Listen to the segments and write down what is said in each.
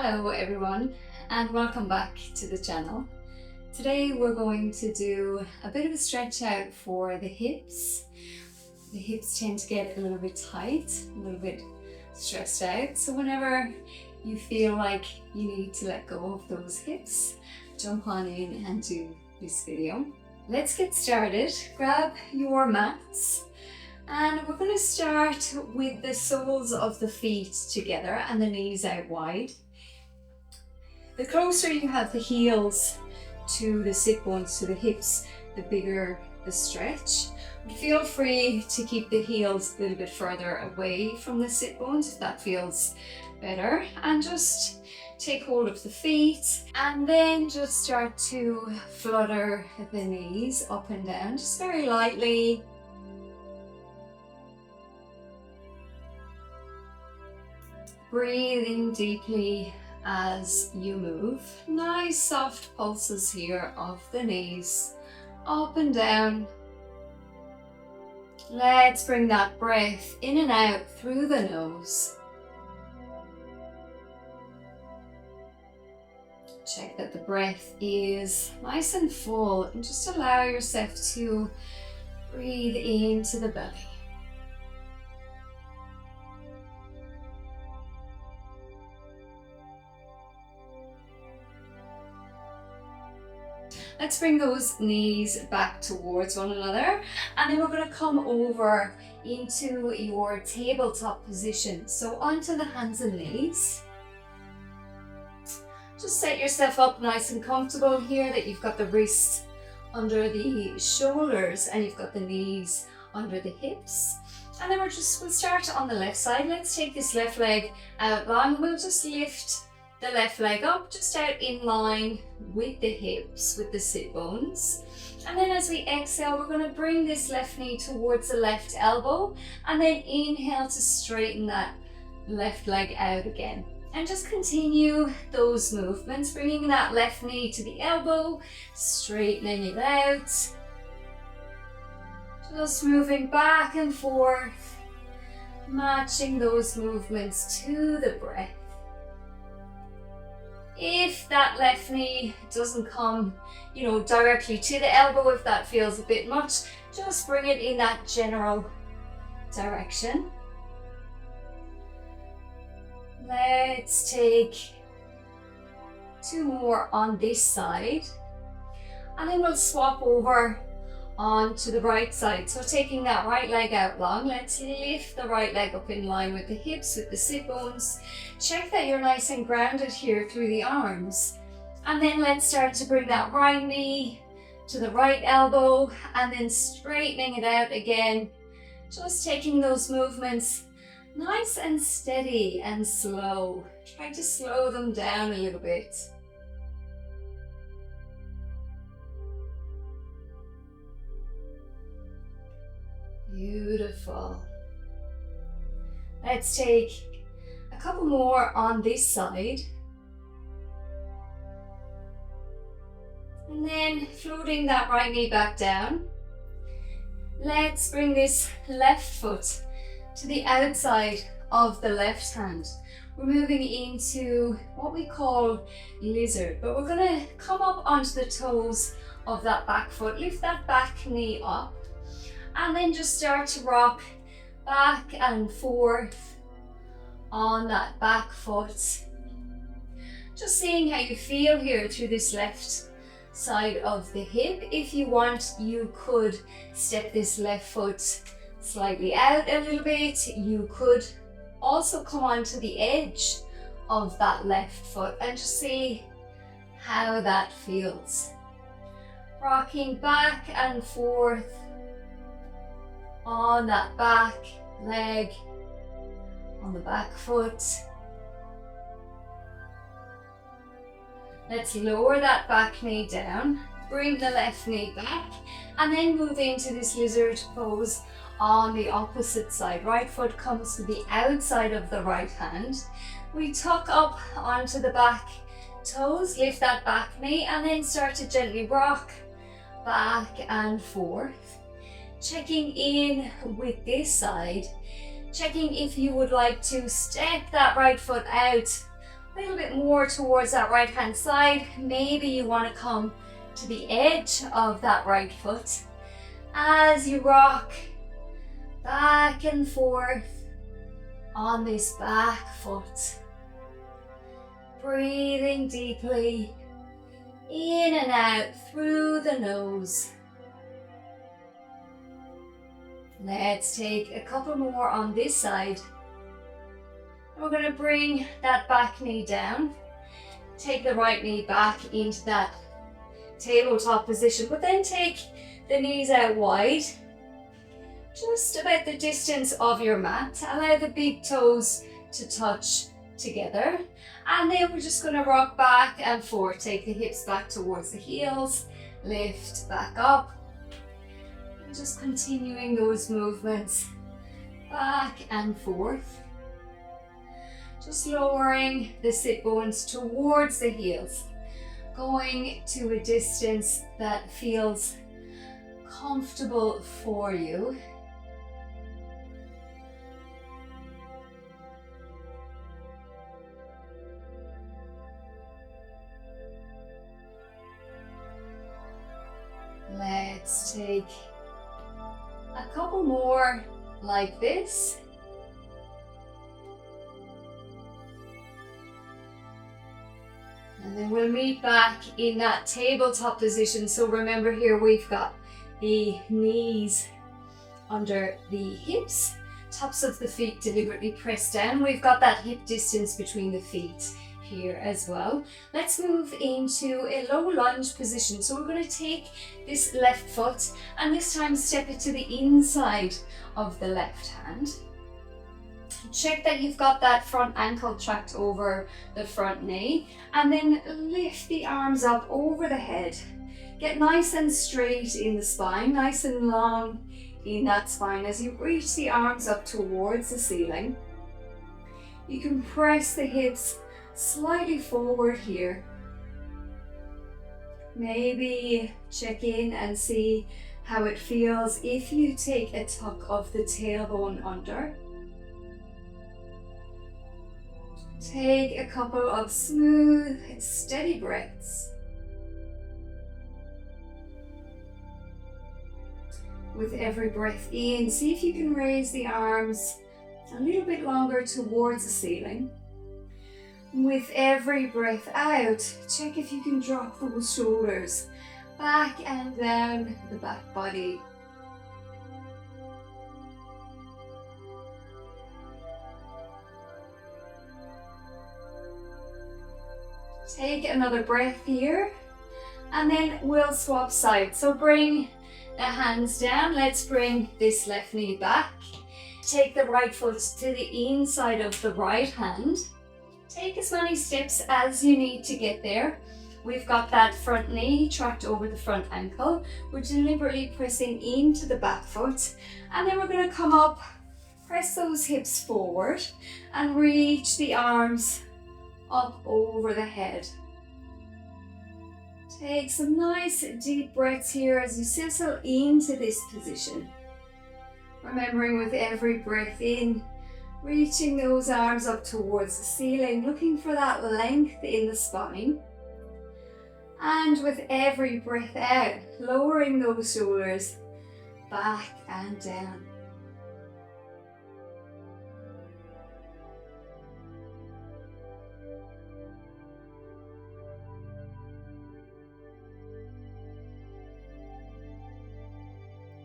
Hello everyone and welcome back to the channel. Today we're going to do a bit of a stretch out for the hips. The hips tend to get a little bit tight, a little bit stressed out. So whenever you feel like you need to let go of those hips, jump on in and do this video. Let's get started. Grab your mats. And we're going to start with the soles of the feet together and the knees out wide. The closer you have the heels to the sit bones, to the hips, the bigger the stretch. Feel free to keep the heels a little bit further away from the sit bones if that feels better. And just take hold of the feet and then just start to flutter the knees up and down, just very lightly. Breathing deeply as you move. Nice soft pulses here of the knees, up and down. Let's bring that breath in and out through the nose. Check that the breath is nice and full and just allow yourself to breathe into the belly. Let's bring those knees back towards one another, and then we're going to come over into your tabletop position. So onto the hands and knees. Just set yourself up nice and comfortable here, that you've got the wrists under the shoulders and you've got the knees under the hips. And then we'll start on the left side. Let's take this left leg out long. We'll just lift the left leg up, just out in line with the hips, with the sit bones. And then as we exhale, we're going to bring this left knee towards the left elbow, and then inhale to straighten that left leg out again. And just continue those movements, bringing that left knee to the elbow, straightening it out. Just moving back and forth, matching those movements to the breath. If that left knee doesn't come, directly to the elbow, if that feels a bit much, just bring it in that general direction. Let's take two more on this side, and then we'll swap over onto the right side. So taking that right leg out long, let's lift the right leg up in line with the hips, with the sit bones. Check that you're nice and grounded here through the arms. And then let's start to bring that right knee to the right elbow and then straightening it out again. Just taking those movements nice and steady and slow. Try to slow them down a little bit. Beautiful. Let's take a couple more on this side. And then floating that right knee back down. Let's bring this left foot to the outside of the left hand. We're moving into what we call lizard, but we're going to come up onto the toes of that back foot. Lift that back knee up. And then just start to rock back and forth on that back foot. Just seeing how you feel here through this left side of the hip. If you want, you could step this left foot slightly out a little bit. You could also come onto the edge of that left foot and just see how that feels. Rocking back and forth on that back leg, on the back foot. Let's lower that back knee down, bring the left knee back, and then move into this lizard pose on the opposite side. Right foot comes to the outside of the right hand. We tuck up onto the back toes, lift that back knee, and then start to gently rock back and forth. Checking in with this side, checking if you would like to step that right foot out A little bit more towards that right hand side. Maybe you want to come to the edge of that right foot as you rock back and forth on this back foot. Breathing deeply in and out through the nose. Let's take a couple more on this side. We're going to bring that back knee down. Take the right knee back into that tabletop position, but then take the knees out wide, just about the distance of your mat. Allow the big toes to touch together. And then we're just going to rock back and forth. Take the hips back towards the heels, lift back up. And just continuing those movements back and forth. Just lowering the sit bones towards the heels, going to a distance that feels comfortable for you. Let's take a couple more like this. And then we'll meet back in that tabletop position. So remember here we've got the knees under the hips, tops of the feet deliberately pressed down. We've got that hip distance between the feet here as well. Let's move into a low lunge position. So we're going to take this left foot and this time step it to the inside of the left hand. Check that you've got that front ankle tracked over the front knee, and then lift the arms up over the head. Get nice and straight in the spine, nice and long in that spine as you reach the arms up towards the ceiling. You can press the hips slightly forward here. Maybe check in and see how it feels if you take a tuck of the tailbone under. Take a couple of smooth, steady breaths. With every breath in, see if you can raise the arms a little bit longer towards the ceiling. With every breath out, check if you can drop those shoulders back and down the back body. Take another breath here, and then we'll swap sides. So bring the hands down. Let's bring this left knee back. Take the right foot to the inside of the right hand. Take as many steps as you need to get there. We've got that front knee tracked over the front ankle. We're deliberately pressing into the back foot, and then we're going to come up, press those hips forward, and reach the arms up over the head. Take some nice deep breaths here as you settle into this position. Remembering with every breath in, reaching those arms up towards the ceiling, looking for that length in the spine. And with every breath out, lowering those shoulders back and down.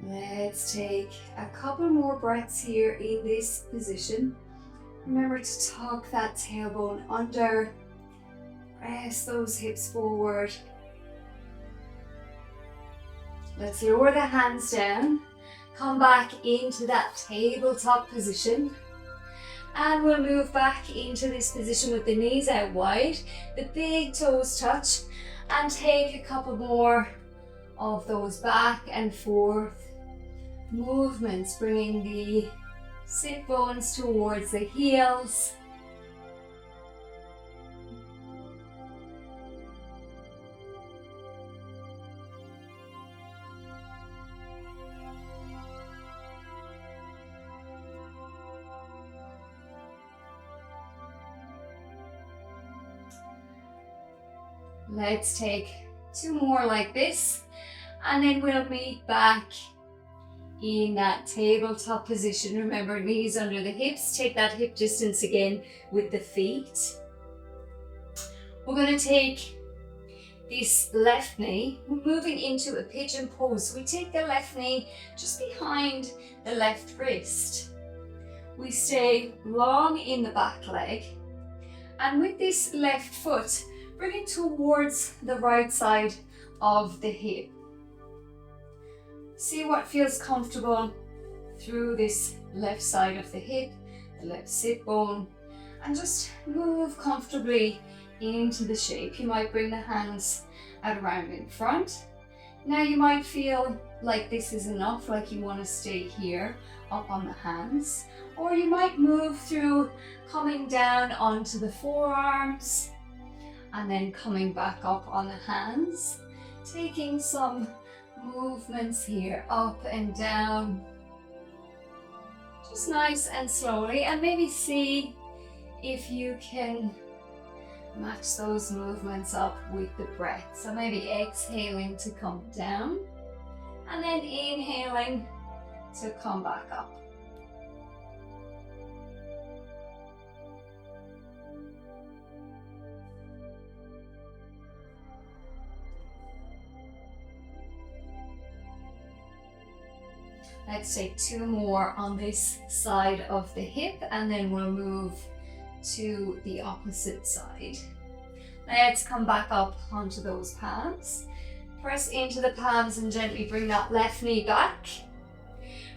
Let's take a couple more breaths here in this position. Remember to tuck that tailbone under. Press those hips forward. Let's lower the hands down. Come back into that tabletop position. And we'll move back into this position with the knees out wide, the big toes touch, and take a couple more of those back and forth movements, bringing the sit bones towards the heels. Let's take 2 more like this, and then we'll meet back in that tabletop position. Remember, knees under the hips. Take that hip distance again with the feet. We're going to take this left knee, we're moving into a pigeon pose. So we take the left knee just behind the left wrist. We stay long in the back leg, and with this left foot, bring it towards the right side of the hip. See what feels comfortable through this left side of the hip, the left sit bone, and just move comfortably into the shape. You might bring the hands out around in front. Now you might feel like this is enough, like you want to stay here up on the hands, or you might move through coming down onto the forearms and then coming back up on the hands, taking some movements here up and down, just nice and slowly, and maybe see if you can match those movements up with the breath. So maybe exhaling to come down and then inhaling to come back up. Let's take 2 more on this side of the hip, and then we'll move to the opposite side. Let's come back up onto those palms. Press into the palms and gently bring that left knee back.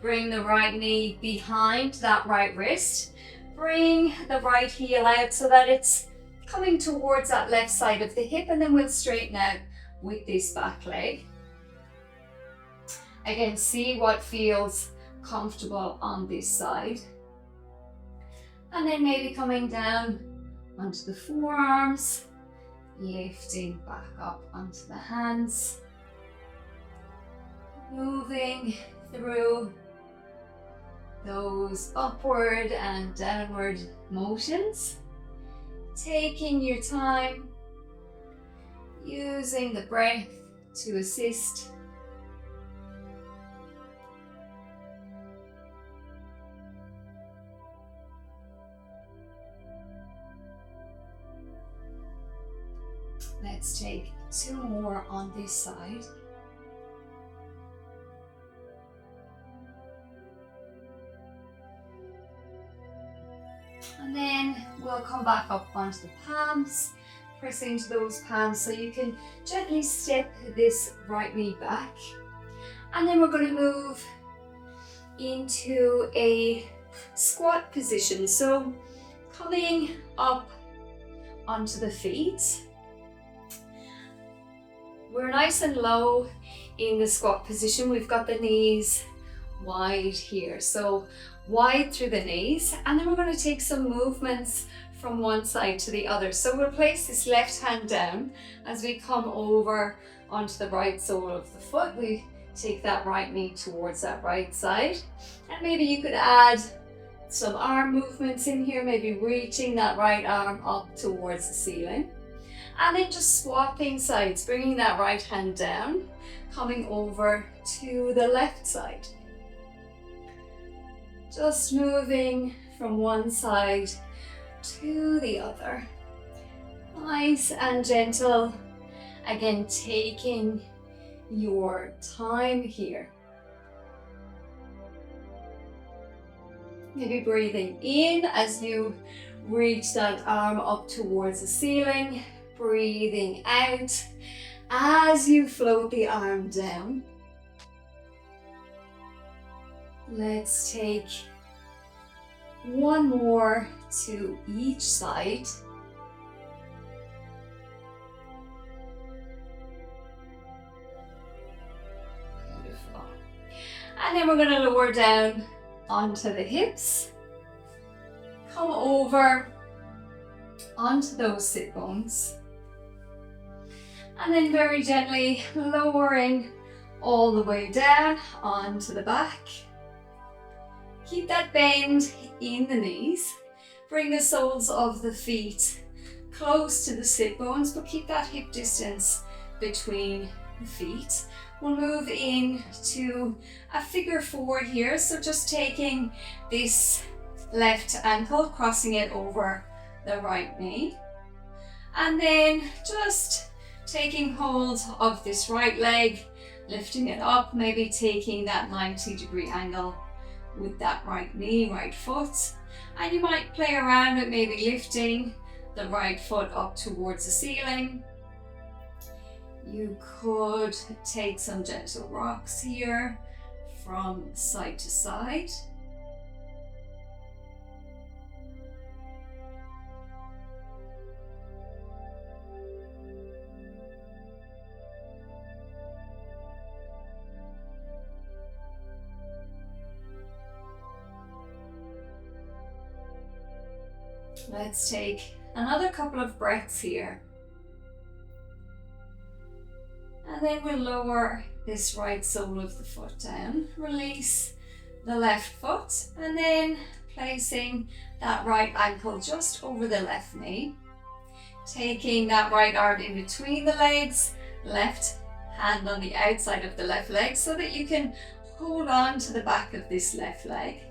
Bring the right knee behind that right wrist. Bring the right heel out so that it's coming towards that left side of the hip, and then we'll straighten out with this back leg. Again, see what feels comfortable on this side. And then maybe coming down onto the forearms, lifting back up onto the hands, moving through those upward and downward motions, taking your time, using the breath to assist. Let's take 2 more on this side. And then we'll come back up onto the palms, press into those palms so you can gently step this right knee back. And then we're going to move into a squat position. So coming up onto the feet. We're nice and low in the squat position. We've got the knees wide here. So wide through the knees, and then we're going to take some movements from one side to the other. So we'll place this left hand down as we come over onto the right sole of the foot. We take that right knee towards that right side, and maybe you could add some arm movements in here, maybe reaching that right arm up towards the ceiling. And then just swapping sides, bringing that right hand down, coming over to the left side. Just moving from one side to the other. Nice and gentle. Again, taking your time here. Maybe breathing in as you reach that arm up towards the ceiling. Breathing out as you float the arm down. Let's take 1 more to each side. Beautiful. And then we're going to lower down onto the hips. Come over onto those sit bones. And then very gently lowering all the way down onto the back. Keep that bend in the knees. Bring the soles of the feet close to the sit bones, but keep that hip distance between the feet. We'll move in to a figure four here. So just taking this left ankle, crossing it over the right knee. And then just taking hold of this right leg, lifting it up, maybe taking that 90-degree angle with that right knee, right foot. And you might play around with maybe lifting the right foot up towards the ceiling. You could take some gentle rocks here from side to side. Let's take another couple of breaths here. And then we'll lower this right sole of the foot down, release the left foot, and then placing that right ankle just over the left knee. Taking that right arm in between the legs, left hand on the outside of the left leg so that you can hold on to the back of this left leg.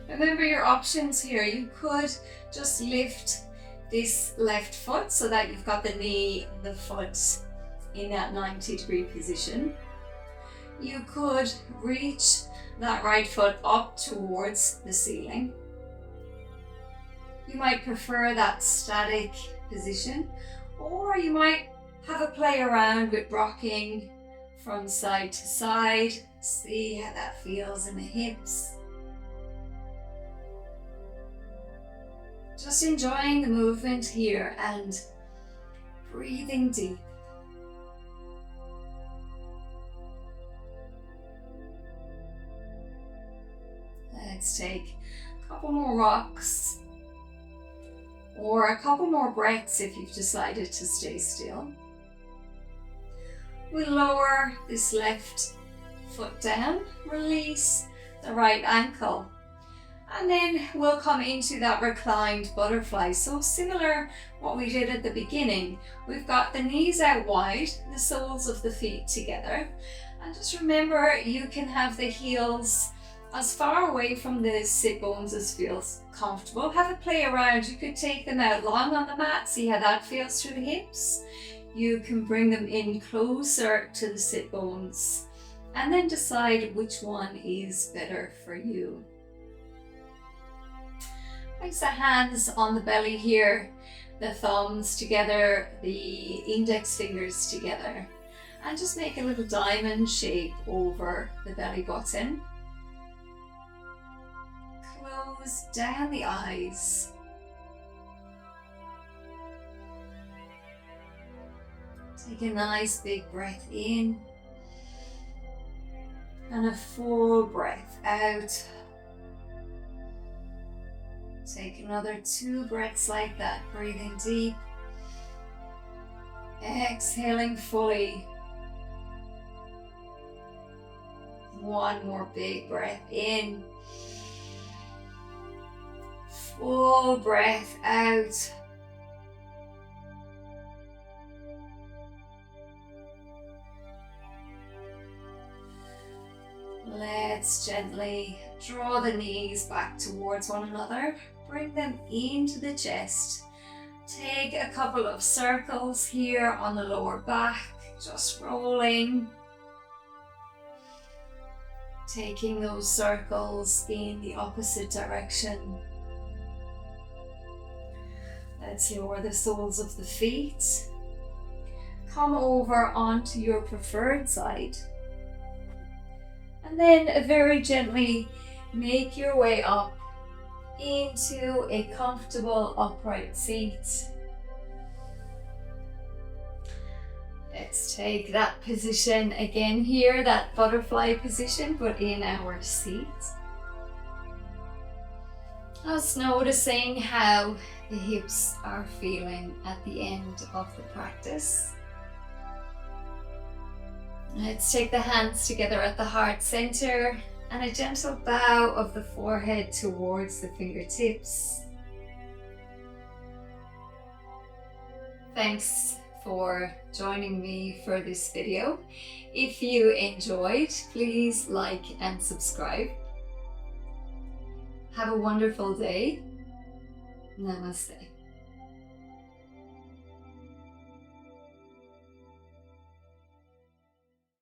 Remember your options here. You could just lift this left foot so that you've got the knee and the foot in that 90-degree position. You could reach that right foot up towards the ceiling. You might prefer that static position, or you might have a play around with rocking from side to side. See how that feels in the hips. Just enjoying the movement here and breathing deep. Let's take a couple more rocks or a couple more breaths if you've decided to stay still. We'll lower this left foot down, release the right ankle, and then we'll come into that reclined butterfly. So similar what we did at the beginning. We've got the knees out wide, the soles of the feet together, and just remember you can have the heels as far away from the sit bones as feels comfortable. Have a play around. You could take them out long on the mat, see how that feels through the hips. You can bring them in closer to the sit bones and then decide which one is better for you. Place the hands on the belly here, the thumbs together, the index fingers together, and just make a little diamond shape over the belly button. Close down the eyes. Take a nice big breath in and a full breath out. Take another 2 breaths like that, breathing deep. Exhaling fully. One more big breath in. Full breath out. Let's gently draw the knees back towards one another. Bring them into the chest. Take a couple of circles here on the lower back, just rolling. Taking those circles in the opposite direction. Let's lower the soles of the feet. Come over onto your preferred side. And then very gently make your way up into a comfortable upright seat. Let's take that position again here, that butterfly position, but in our seat. Just noticing how the hips are feeling at the end of the practice. Let's take the hands together at the heart center and a gentle bow of the forehead towards the fingertips. Thanks for joining me for this video. If you enjoyed, please like and subscribe. Have a wonderful day. Namaste.